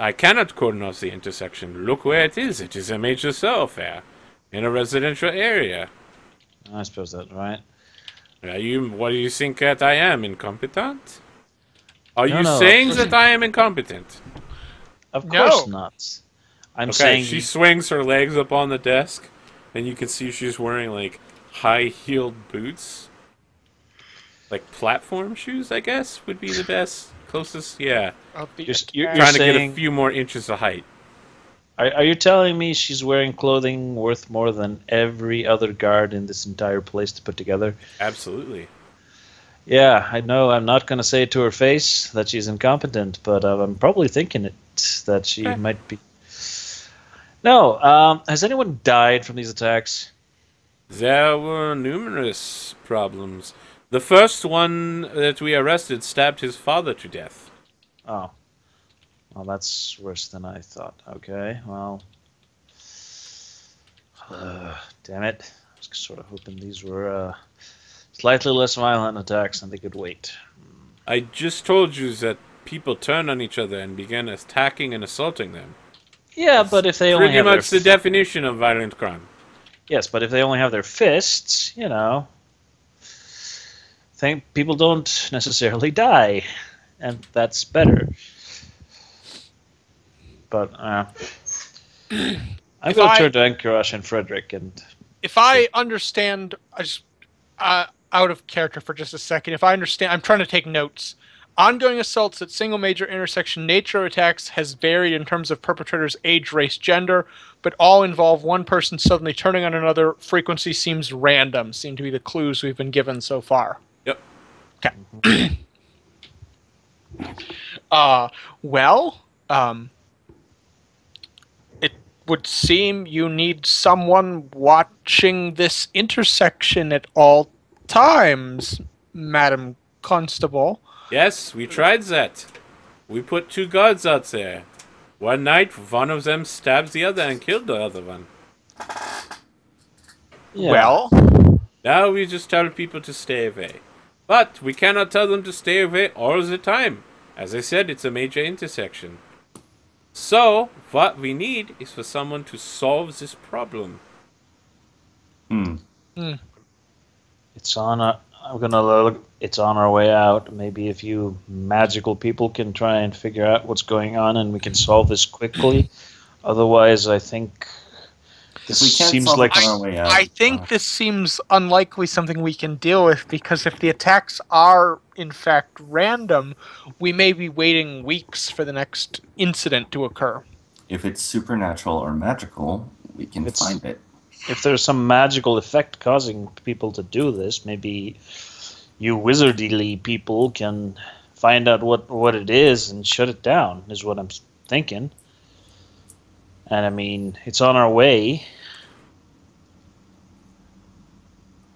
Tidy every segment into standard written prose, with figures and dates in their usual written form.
I cannot cordon off the intersection. Look where it is. It is a major thoroughfare in a residential area. I suppose that's right. What do you think that I am, incompetent? Are you No, saying that I am incompetent? Of course not. I'm saying she swings her legs up on the desk, and you can see she's wearing, like, high-heeled boots. Like, platform shoes, I guess, would be the best. Closest, yeah. You're trying to saying, get a few more inches of height. Are you telling me she's wearing clothing worth more than every other guard in this entire place to put together? Absolutely. Yeah, I know. I'm not going to say it to her face that she's incompetent, but I'm probably thinking it that she might be. No, has anyone died from these attacks? There were numerous problems. The first one that we arrested stabbed his father to death. Oh. Well, that's worse than I thought. Okay, well. Damn it. I was sort of hoping these were slightly less violent attacks and they could wait. I just told you that people turned on each other and began attacking and assaulting them. Yeah, but if they only have pretty much the definition of violent crime. Yes, but if they only have their fists, you know, people don't necessarily die, and that's better. But I'm going to turn to Encourage and Frederick. And if I understand, out of character for just a second, if I understand, I'm trying to take notes. Ongoing assaults at single major intersection nature attacks has varied in terms of perpetrator's age, race, gender, but all involve one person suddenly turning on another. Frequency seems random, seem to be the clues we've been given so far. Yep. Okay. It would seem you need someone watching this intersection at all times, Madam Constable. Yes, we tried that. We put 2 guards out there. One night, one of them stabs the other and killed the other one. yeah. Well, Now we just tell people to stay away. But we cannot tell them to stay away all the time. As I said, it's a major intersection. So, what we need is for someone to solve this problem. It's on I'm gonna look. It's on our way out. Maybe if you magical people can try and figure out what's going on, and we can solve this quickly. Otherwise, I think this seems like on our way out. I think this seems unlikely something we can deal with, because if the attacks are in fact random, we may be waiting weeks for the next incident to occur. If it's supernatural or magical, we can find it. if there's some magical effect causing people to do this, maybe you wizardly people can find out what it is and shut it down, is what I'm thinking. And I mean, it's on our way.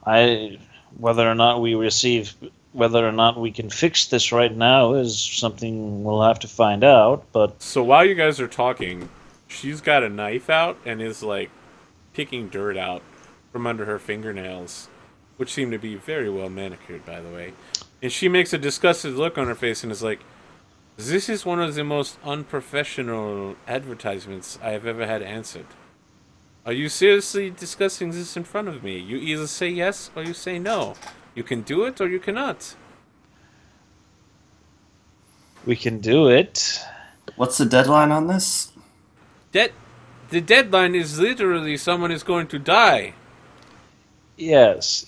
Whether or not we can fix this right now is something we'll have to find out. But so while you guys are talking, she's got a knife out and is like picking dirt out from under her fingernails, which seem to be very well manicured, by the way. And she makes a disgusted look on her face and is like, "This is one of the most unprofessional advertisements I have ever had answered. Are you seriously discussing this in front of me? You either say yes or you say no. You can do it or you cannot." we can do it. What's the deadline on this? The deadline is literally someone is going to die. Yes.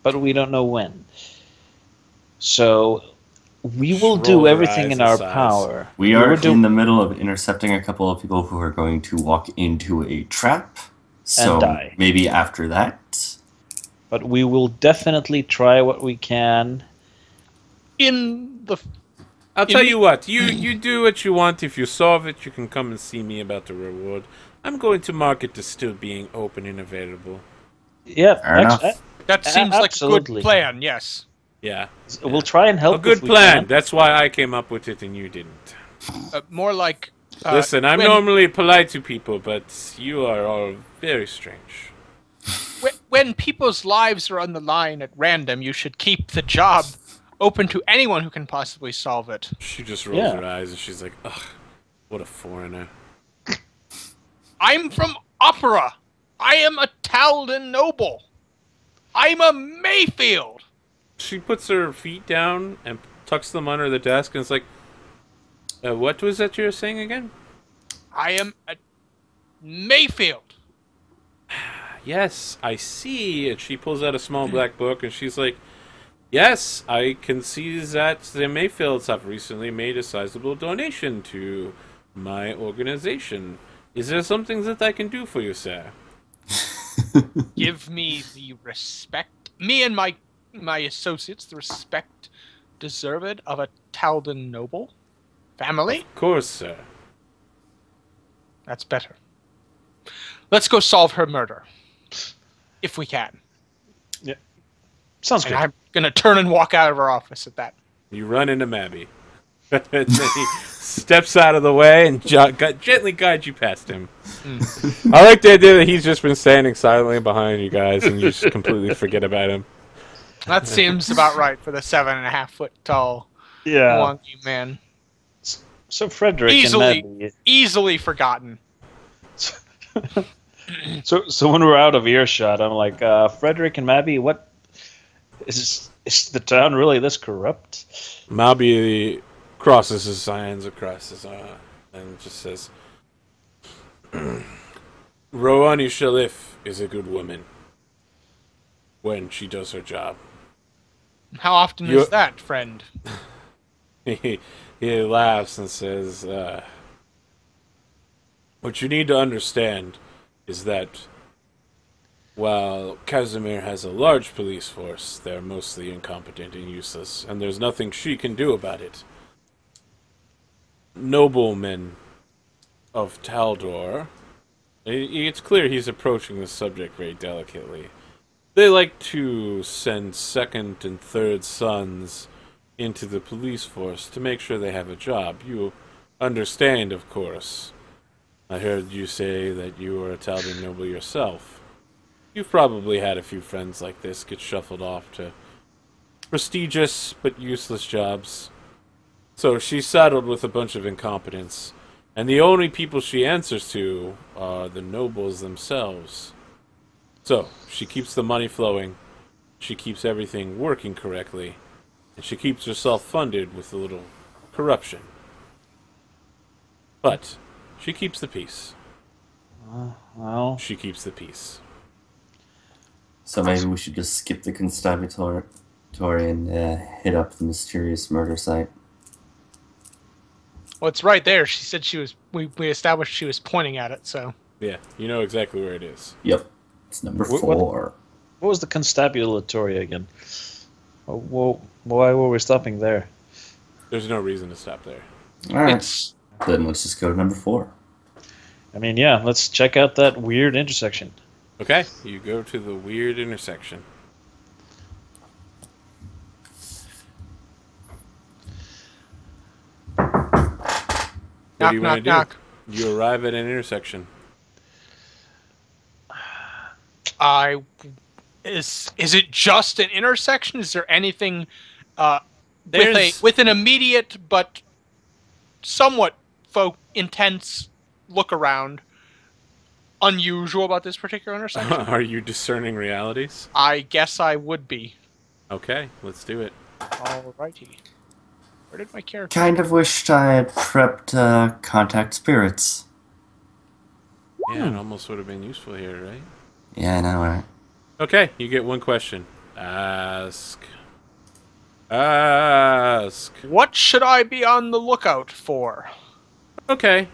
But we don't know when. So we will do everything in our power. We are in the middle of intercepting a couple of people who are going to walk into a trap. So and die. Maybe after that. But we will definitely try what we can. I'll tell you what, you do what you want. If you solve it, you can come and see me about the reward. I'm going to mark it as still being open and available. Yeah, that seems like a good plan, yes. Yeah. We'll try and help. A good plan. That's why I came up with it and you didn't. More like... Listen, I'm normally polite to people, but you are all very strange. When people's lives are on the line at random, you should keep the job open to anyone who can possibly solve it. She just rolls her eyes and she's like, ugh. What a foreigner. I'm from Opera. I am a Talden noble. I'm a Mayfield. She puts her feet down and tucks them under the desk and is like, what was that you were saying again? I am a Mayfield. Yes, I see. And she pulls out a small black book and she's like, yes, I can see that the Mayfields have recently made a sizable donation to my organization. Is there something that I can do for you, sir? Give me the respect, me and my associates, the respect deserved of a Talden noble family. Of course, sir. That's better. Let's go solve her murder, if we can. Yeah, sounds good. And I'm gonna turn and walk out of her office at that. You run into Mabby. And then he steps out of the way and gently guides you past him. I like the idea that he's just been standing silently behind you guys and you just completely forget about him. That seems about right for the 7.5 foot tall, Yeah. wonky man. So Frederick and Maddie. Easily forgotten. So when we're out of earshot, I'm like, Frederick and Mabby, what is the town really this corrupt? Mabby crosses his hands across his arm and just says, Roani Shalif is a good woman when she does her job. How often is that, friend? He laughs and says, what you need to understand is that while Casimir has a large police force, they're mostly incompetent and useless, and there's nothing she can do about it. Noblemen of Taldor, it's clear he's approaching the subject very delicately. They like to send second and third sons into the police force to make sure they have a job. You understand, of course. I heard you say that you were a Talden noble yourself. You've probably had a few friends like this get shuffled off to prestigious but useless jobs. So she's saddled with a bunch of incompetence, and the only people she answers to are the nobles themselves. So, she keeps the money flowing, she keeps everything working correctly, and she keeps herself funded with a little corruption. But she keeps the peace. Well, She keeps the peace. So maybe we should just skip the constabulary and hit up the mysterious murder site. Well, it's right there. She said she was. We established she was pointing at it. So Yeah, you know exactly where it is. Yep, it's number What- 4. what was the constabulatory again? Why were we stopping there? There's no reason to stop there. All right, it's then let's just go to number 4. I mean, yeah, let's check out that weird intersection. Okay, you go to the weird intersection. What do you want to do? knock. You arrive at an intersection. Is it just an intersection? Is there anything There's- with an immediate but somewhat intense look around unusual about this particular intersection? Are you discerning realities? I guess I would be. Okay, let's do it. Alrighty. Where did my character? Kind of wished I had prepped contact spirits. Yeah, it almost would have been useful here, right? Yeah, I know, right? Okay, you get one question. Ask. Ask. What should I be on the lookout for? Okay.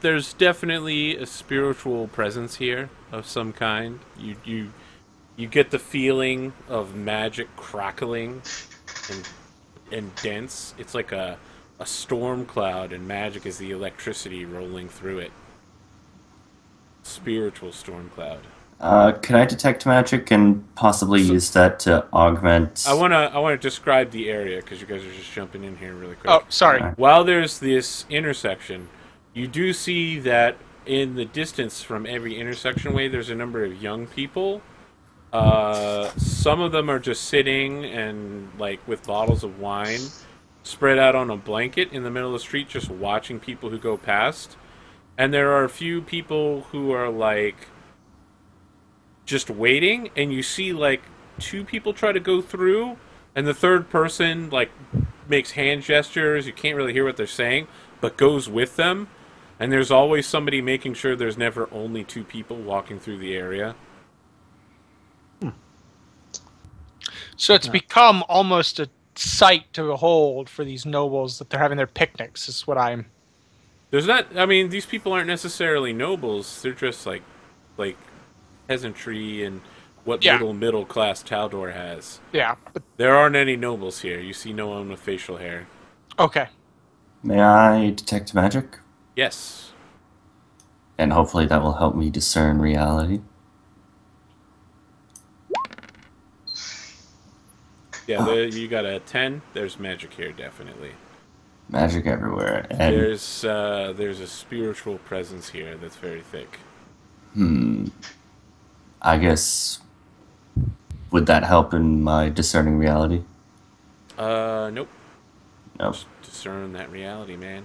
There's definitely a spiritual presence here of some kind. You get the feeling of magic crackling and dense. It's like a storm cloud, and magic is the electricity rolling through it. Spiritual storm cloud. Can I detect magic and possibly use that to augment? I wanna describe the area because you guys are just jumping in here really quick. Oh, sorry. Alright. While there's this intersection, you do see that in the distance from every intersection way, there's a number of young people. Some of them are just sitting and like with bottles of wine. spread out on a blanket in the middle of the street, just watching people who go past. And there are a few people who are like just waiting, and you see like 2 people try to go through, and the third person like makes hand gestures. You can't really hear what they're saying, but goes with them. And there's always somebody making sure there's never only 2 people walking through the area. So it's become almost a sight to behold for these nobles that they're having their picnics, is what I'm... There's not... I mean, these people aren't necessarily nobles. They're just like peasantry and what little middle-class Taldor has. Yeah. But... There aren't any nobles here. You see no one with facial hair. Okay. May I detect magic? Yes. And hopefully that will help me discern reality. Yeah, you got a 10. There's magic here, definitely. Magic everywhere. And There's a spiritual presence here that's very thick. I guess... Would that help in my discerning reality? Nope. Nope. Just discern that reality, man.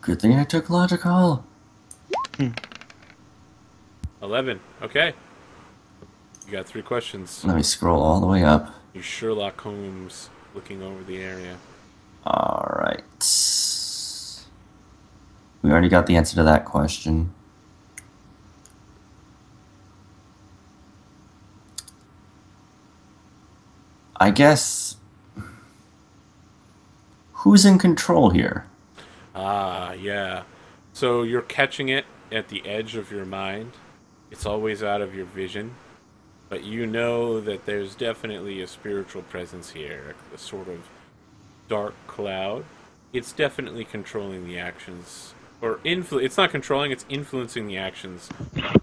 Good thing I took logical. 11. Okay. You got 3 questions. Let me scroll all the way up. You Sherlock Holmes looking over the area. Alright. We already got the answer to that question. I guess... Who's in control here? Ah, yeah. So you're catching it at the edge of your mind. It's always out of your vision. But you know that there's definitely a spiritual presence here, a sort of dark cloud. It's definitely controlling the actions, or it's not controlling, it's influencing the actions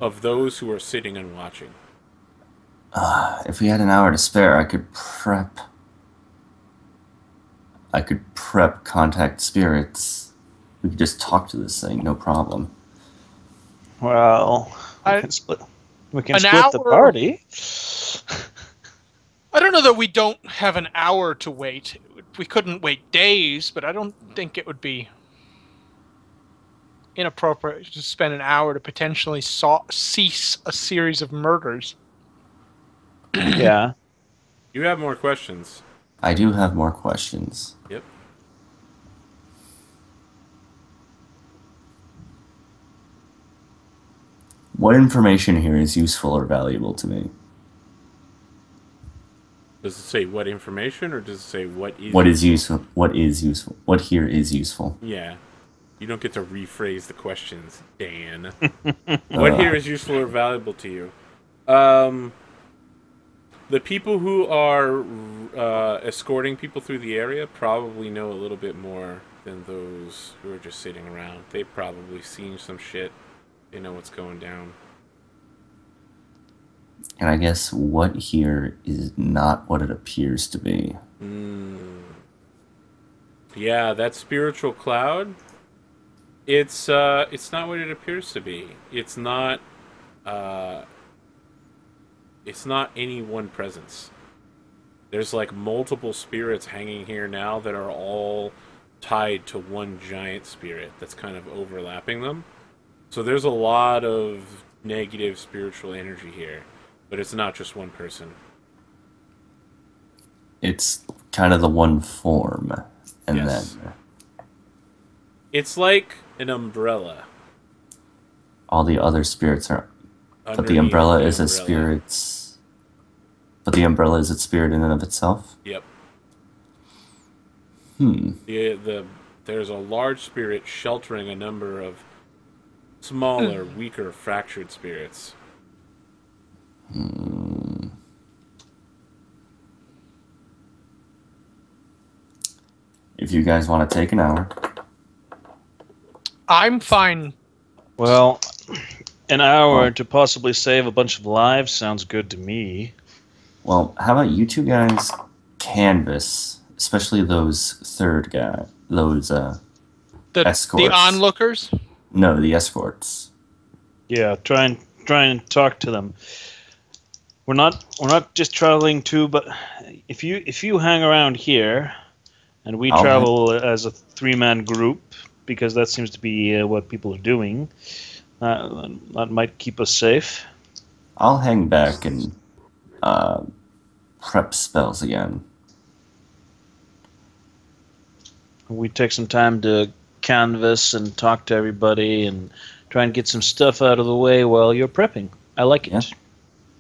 of those who are sitting and watching. If we had an hour to spare, I could prep contact spirits. We could just talk to this thing, no problem. Well, I- we can split An the hour- party. I don't know that we don't have an hour to wait. We couldn't wait days, but I don't think it would be inappropriate to spend an hour to potentially cease a series of murders. Yeah. You have more questions. I do have more questions. Yep. What information here is useful or valuable to me? Does it say what information, or does it say what is... What is useful? What is useful? What here is useful? Yeah. You don't get to rephrase the questions, Dan. What here is useful or valuable to you? The people who are escorting people through the area probably know a little bit more than those who are just sitting around. They've probably seen some shit. They know what's going down. And I guess what here is not what it appears to be. Yeah, that spiritual cloud. It's not what it appears to be. It's not any one presence. There's like multiple spirits hanging here now that are all tied to one giant spirit that's kind of overlapping them. So there's a lot of negative spiritual energy here, but it's not just one person. It's kind of the one form, and Yes. then It's like an umbrella. all the other spirits are. But the Underneath umbrella the is a umbrella. spirit's. But the umbrella is its spirit in and of itself. Yep. There's a large spirit sheltering a number of smaller, weaker, fractured spirits. If you guys want to take an hour, I'm fine. Well, an hour to possibly save a bunch of lives sounds good to me. well, how about you two guys canvas, especially those The escorts. onlookers. No, the escorts. Yeah, try and talk to them. We're not just traveling to, but if you hang around here and we I'll travel as a 3-man group because that seems to be what people are doing. That might keep us safe. I'll hang back and prep spells again. We take some time to canvas and talk to everybody and try and get some stuff out of the way while you're prepping. I like it. Yeah.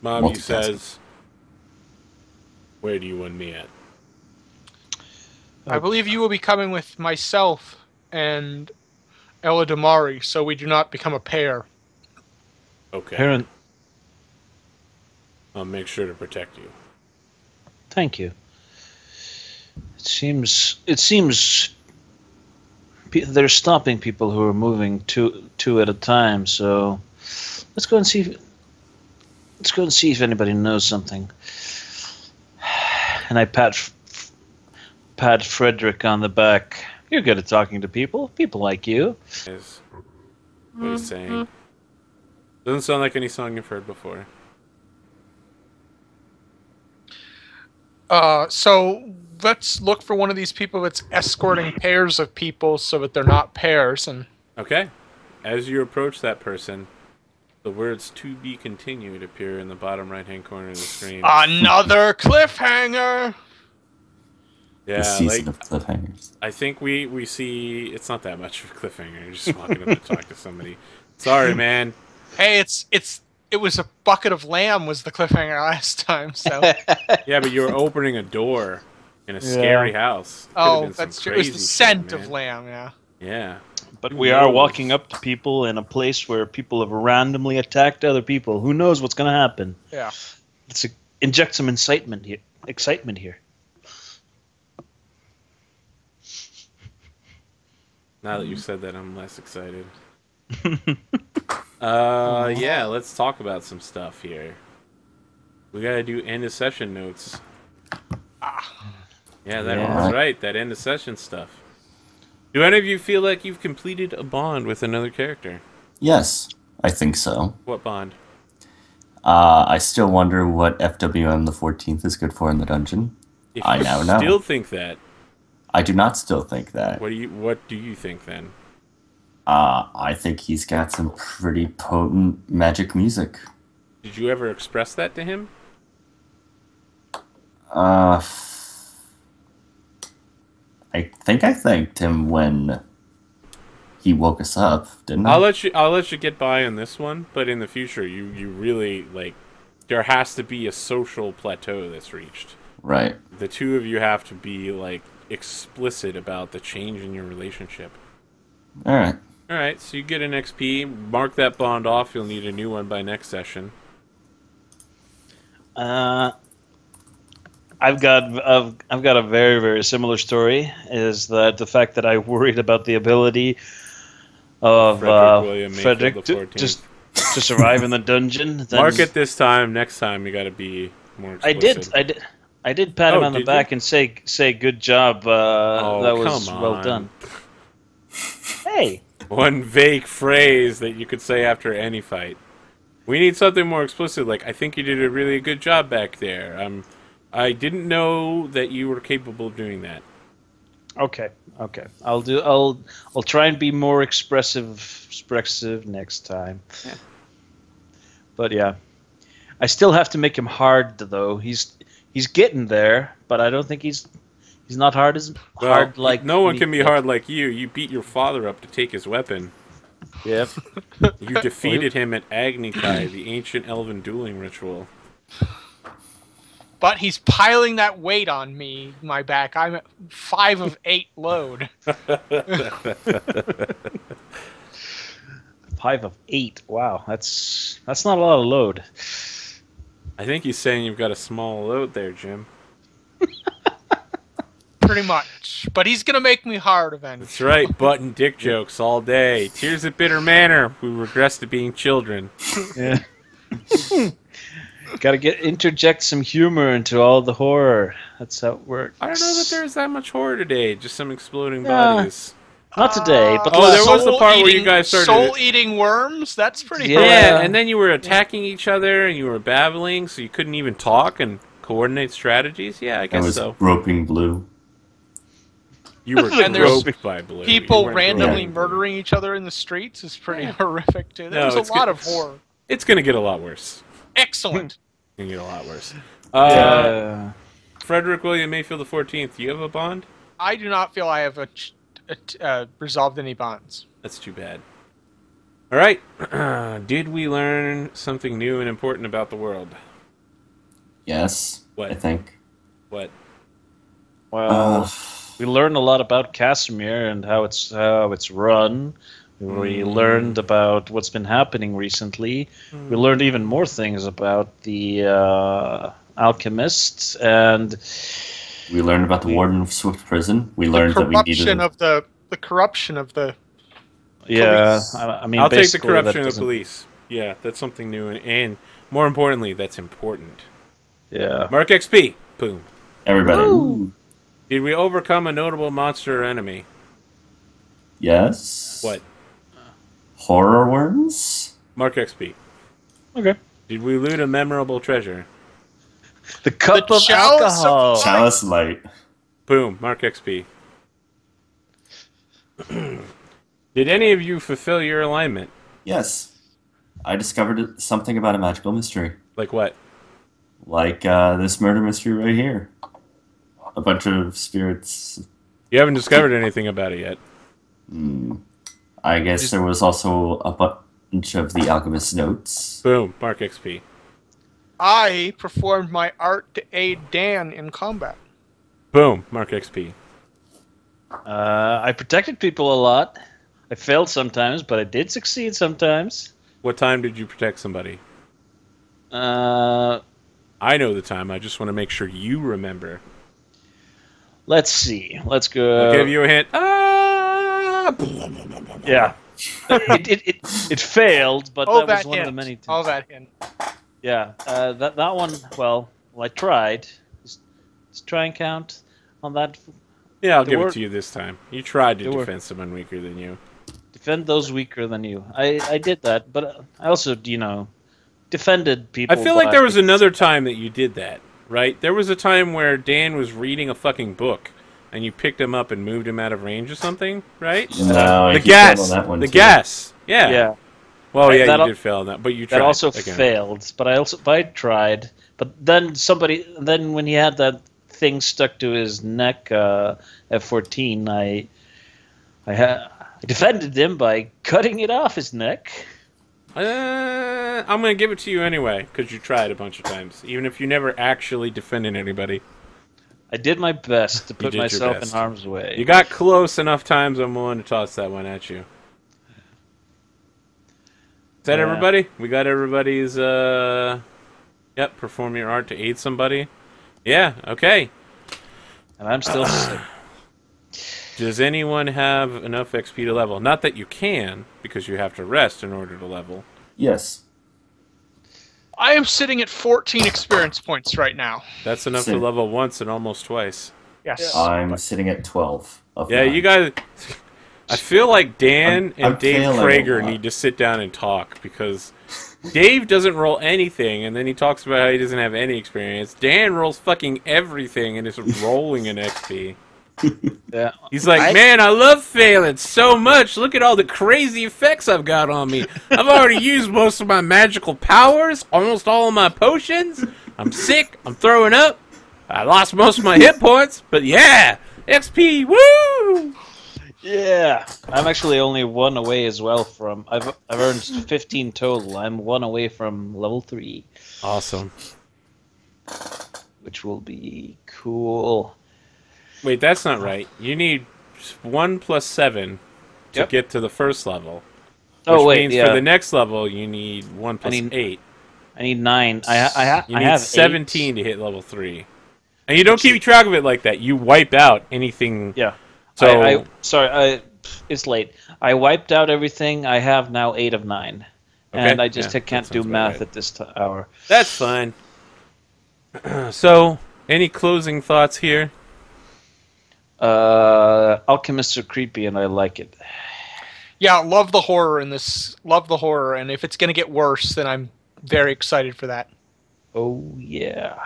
Mommy Multitasking. says, "Where do you want me at?" I believe you will be coming with myself and Ella Damari, so we do not become a pair. Okay. Parent, I'll make sure to protect you. thank you. It seems they're stopping people who are moving two at a time. So let's go and see. Let's go and see if anybody knows something. And I pat Frederick on the back. You're good at talking to people. People like you. Is what he's saying. Doesn't sound like any song you've heard before. So let's look for one of these people that's escorting pairs of people so that they're not pairs. And Okay. As you approach that person, the words "to be continued" appear in the bottom right-hand corner of the screen. another cliffhanger. Yeah, The season like of cliffhangers. I think we see it's not that much of a cliffhanger. You're just walking up to talk to somebody. Sorry, man. Hey, it was a bucket of lamb was the cliffhanger last time. So Yeah, but you were opening a door in a scary house. that's true. It was the scent of lamb. Yeah. Yeah. But Who we are knows? walking up to people in a place where people have randomly attacked other people. Who knows what's going to happen? Yeah. Let's inject some excitement here. Now that you said that, I'm less excited. Yeah, let's talk about some stuff here. We gotta do end of session notes. Yeah, that's right. That end of session stuff. Do any of you feel like you've completed a bond with another character? Yes, I think so. What bond? I still wonder what FWM the 14th is good for in the dungeon. If I you now know. still think that, I do not still think that. what do you think then? I think he's got some pretty potent magic music. Did you ever express that to him? I think I thanked him when he woke us up, didn't I? I'll let you get by on this one, but in the future, you really like. There has to be a social plateau that's reached. Right. The two of you have to be like explicit about the change in your relationship. All right. All right, so you get an XP. Mark that bond off. You'll need a new one by next session. I've got a very, very similar story. Is that the fact that I worried about the ability of Frederick to survive in the dungeon? Then Mark it this time. Next time you got to be more explicit. I did pat him on the did back you? and say good job. That was come well on. done. Hey. One vague phrase that you could say after any fight. We need something more explicit, like, I think you did a really good job back there. I didn't know that you were capable of doing that. Okay. I'll try and be more expressive next time. Yeah. But yeah. I still have to make him hard though. He's getting there, but I don't think he's not hard like no one me. can be hard like you. You beat your father up to take his weapon. Yep. You defeated him at Agnikai, the ancient elven dueling ritual. But he's piling that weight on me, my back. I'm at 5 of 8 load. 5 of 8. Wow, that's not a lot of load. I think he's saying you've got a small load there, Jim. Pretty much. But he's going to make me hard eventually. That's right, butt and dick jokes all day. Tears at Bitter Manor. We regress to being children. Yeah. Got to interject some humor into all the horror. That's how it works. I don't know that there's that much horror today. Just some exploding bodies. Not today, but Oh, there was the part where you guys started... Soul-eating worms? That's pretty Yeah, and then you were attacking each other, and you were babbling, so you couldn't even talk and coordinate strategies? Yeah, I I guess was so. roping blue. You were And there's groped by blue. People You weren't randomly groped by blue. murdering each other in the streets is pretty horrific too. No, There's it's a lot good. of horror. It's gonna get a lot worse. Excellent. It's gonna get a lot worse. Frederick William Mayfield the 14th. Do you have a bond? I do not feel I have resolved any bonds. That's too bad. All right. Did we learn something new and important about the world? Yes. What? I think. What? Well, we learned a lot about Casimir and how it's run. We learned about what's been happening recently. We learned even more things about the alchemists, and we learned about the warden of Swift Prison. We learned that we needed the corruption of the police. I mean, I'll take the basically corruption of the police. Yeah, that's something new, and more importantly, that's important. Yeah. Mark XP. Boom. Everybody. Woo. Did we overcome a notable monster or enemy? Yes. What? Horror worms? Mark XP. Okay. Did we loot a memorable treasure? The cup The of chalice of alcohol. life. Chalice light. Boom. Mark XP. Did any of you fulfill your alignment? Yes. I discovered something about a magical mystery. Like what? Like this murder mystery right here. A bunch of spirits. You haven't discovered anything about it yet. I guess there was also a bunch of the alchemist's notes. Boom. Mark XP. I performed my art to aid Dan in combat. Boom. Mark XP. I protected people a lot. I failed sometimes, but I did succeed sometimes. What time did you protect somebody? Uh, I know the time. I just want to make sure you remember. let's see. Let's go. I'll give you a hint. Yeah. it failed, but Oh, that was that one hint. of the many. Oh, that hint. Yeah. That one. Well, I tried. Let's try and count on that. Yeah, I'll There give were- it to you this time. You tried to there were- defend someone weaker than you. Defend those weaker than you. I did that, but I also, defended people. I feel like by- there was another time that you did that, right? There was a time where Dan was reading a fucking book, and you picked him up and moved him out of range or something, right? No, The he failed gas! on that one The too. gas! Yeah. Yeah. Well, yeah, That you al- did fail on that, but you tried. That also again. failed, but I tried. But then when he had that thing stuck to his neck, F-14, I defended him by cutting it off his neck. I'm going to give it to you anyway, because you tried a bunch of times, even if you never actually defended anybody. I did my best to put did your myself in best. harm's way. You got close enough times, I'm willing to toss that one at you. Is that Yeah. everybody? We got everybody's, perform your art to aid somebody. Yeah, okay. And I'm still sick. Does anyone have enough XP to level? Not that you can, because you have to rest in order to level. Yes. I am sitting at 14 experience points right now. That's enough to Same. level once and almost twice. Yes. I'm sitting at 12. Of Yeah, 9. you guys... I feel like Dan I'm and Dave failing a Krager lot. need to sit down and talk, because Dave doesn't roll anything, and then he talks about how he doesn't have any experience. Dan rolls fucking everything and is rolling an XP. Yeah. He's like, man, I love failing so much. Look at all the crazy effects I've got on me. I've already used most of my magical powers, almost all of my potions. I'm sick. I'm throwing up. I lost most of my hit points, but yeah, XP, woo! Yeah. I'm actually only one away as well from... I've earned 15 total. I'm one away from level 3, Awesome. which will be cool. Wait, that's not right. You need 1 plus 7 to Yep. get to the first level. Oh, Which wait, means yeah. for the next level, you need 1 plus need 8. I need 9. I You need have 17 to hit level 3. And you don't keep track of it like that. You wipe out anything. 8. Yeah. So, It's late. I wiped out everything. I have now 8 of 9. And Okay, I just yeah, can't that do sounds about math right. at this hour. that's fine. So, any closing thoughts here? Alchemists are creepy, and I like it. Yeah, love the horror in this. Love the horror, and if it's going to get worse, then I'm very excited for that. Oh, yeah.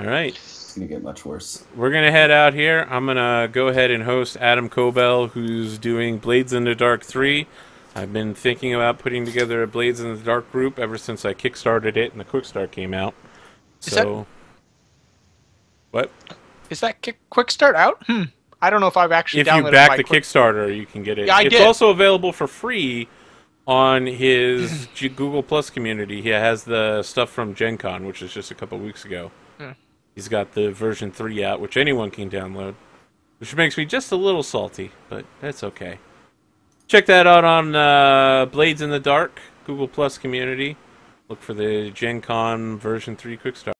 All right. It's going to get much worse. We're going to head out here. I'm going to go ahead and host Adam Cobell, who's doing Blades in the Dark 3. I've been thinking about putting together a Blades in the Dark group ever since I kickstarted it and the quick start came out. What? Is that quick start out? I don't know if I've actually downloaded it. If you back the Kickstarter, you can get it. Yeah, it's did. also available for free on his Google Plus community. He has the stuff from Gen Con, which is just a couple weeks ago. He's got the version 3 out, which anyone can download, which makes me just a little salty, but that's okay. Check that out on Blades in the Dark, Google Plus community. Look for the Gen Con version 3 quick start.